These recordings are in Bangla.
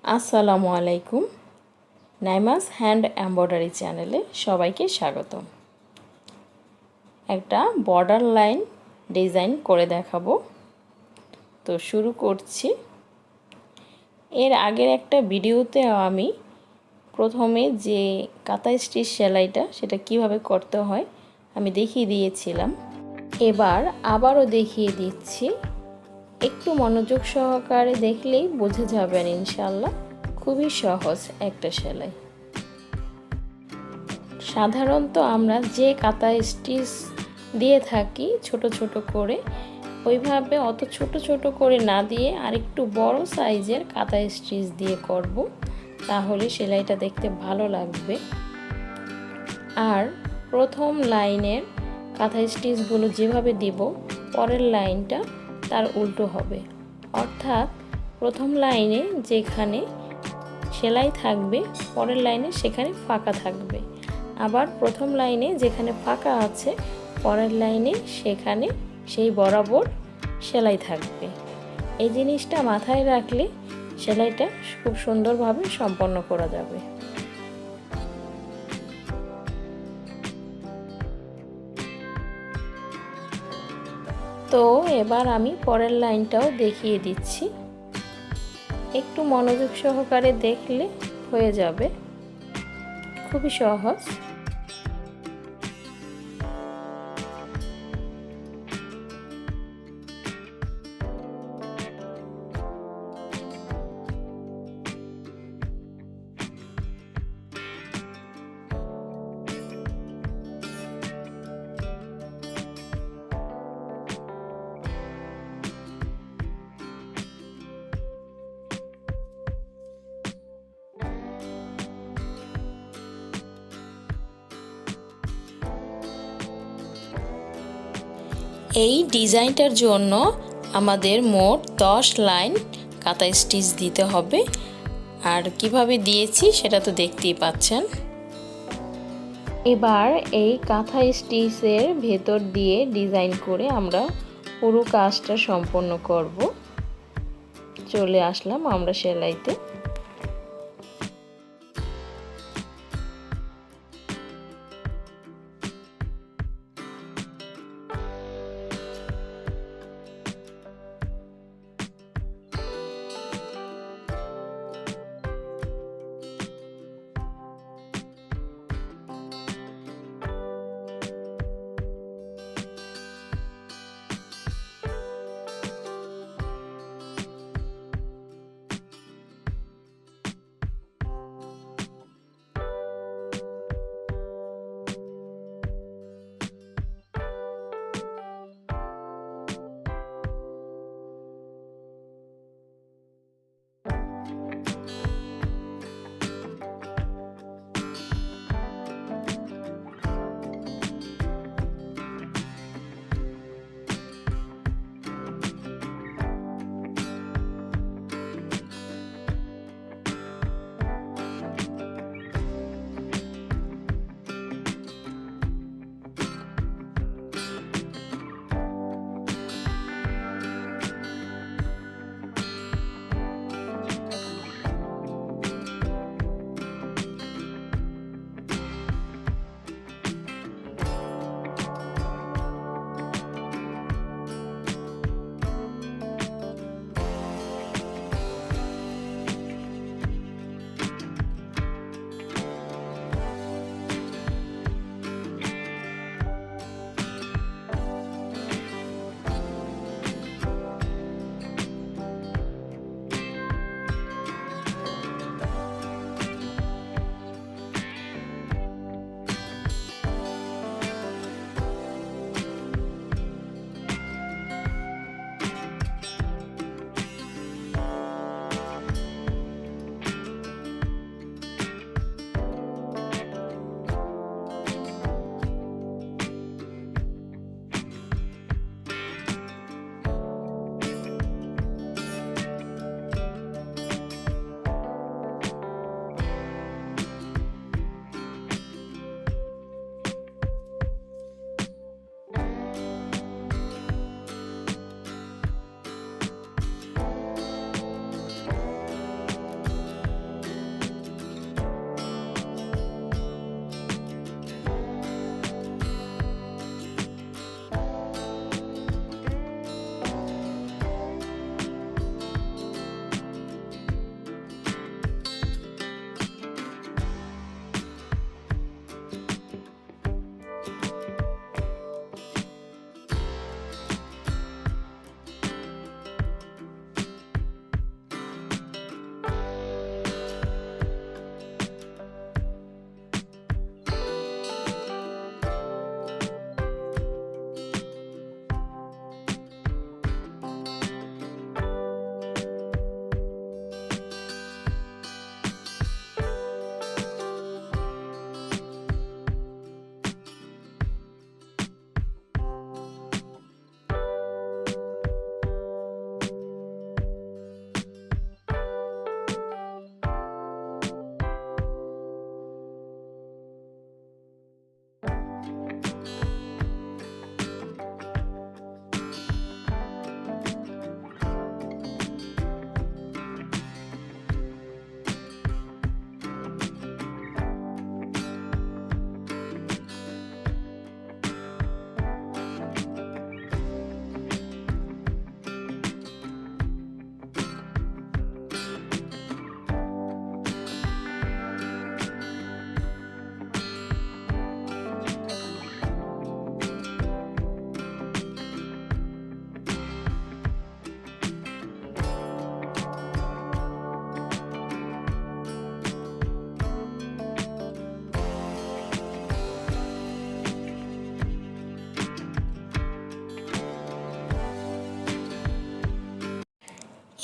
আসসালামু আলাইকুম। নাইমাস হ্যান্ড এমব্রয়ডারি চ্যানেলে সবাইকে স্বাগতম। একটা বর্ডার লাইন ডিজাইন করে দেখাবো। তো শুরু করছি। এর আগের একটা ভিডিওতে আমি প্রথমে যে কাঁথা স্টিচ সেলাইটা সেটা কিভাবে করতে হয় আমি দেখিয়ে দিয়েছিলাম। এবার আবারও দেখিয়ে দিচ্ছি। একটু মনোযোগ সহকারে দেখলেই বুঝে যাবেন ইনশাআল্লাহ। খুবই সহজ একটা সেলাই। সাধারণত আমরা যে কাঁথা স্টিচ দিয়ে থাকি ছোট ছোট করে, ওইভাবে অত ছোট ছোট করে না দিয়ে আরেকটু বড় সাইজের কাঁথা স্টিচ দিয়ে করব, তাহলে সেলাইটা দেখতে ভালো লাগবে। আর প্রথম লাইনের কাঁথা স্টিচগুলো যেভাবে দিব, পরের লাইনটা তার উল্টো হবে। অর্থাৎ প্রথম লাইনে যেখানে সেলাই থাকবে, পরের লাইনে সেখানে ফাঁকা থাকবে। আবার প্রথম লাইনে যেখানে ফাঁকা আছে, পরের লাইনে সেখানে সেই বরাবর সেলাই থাকবে। এই জিনিসটা মাথায় রাখলে সেলাইটা খুব সুন্দরভাবে সম্পন্ন করা যাবে। তো এবার আমি পরের লাইনটাও দেখিয়ে দিচ্ছি। একটু মনোযোগ সহকারে দেখলে হয়ে যাবে, খুবই সহজ। এই ডিজাইনটার জন্য আমাদের মোট 10 লাইন কাঁথা স্টিচ দিতে হবে। আর কিভাবে দিয়েছি সেটা তো দেখতেই পাচ্ছেন। এবার এই কাঁথা স্টিচের ভেতর দিয়ে ডিজাইন করে আমরা পুরো কাজটা সম্পন্ন করব। চলে আসলাম আমরা সেলাইতে।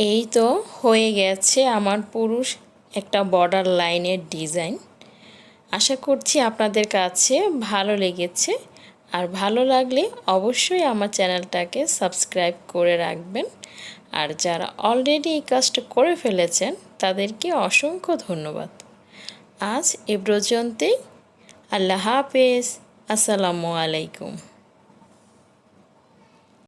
এই তো হয়ে গেছে আমার পুরুষ একটা বর্ডার লাইনের ডিজাইন। আশা করছি আপনাদের কাছে ভালো লেগেছে, আর ভালো লাগলে অবশ্যই আমার চ্যানেলটাকে সাবস্ক্রাইব করে রাখবেন। আর যারা অলরেডি এই কাজটা করে ফেলেছেন তাদেরকে অসংখ্য ধন্যবাদ। আজ এ পর্যন্তই। আল্লাহ হাফেজ। আসসালামু আলাইকুম।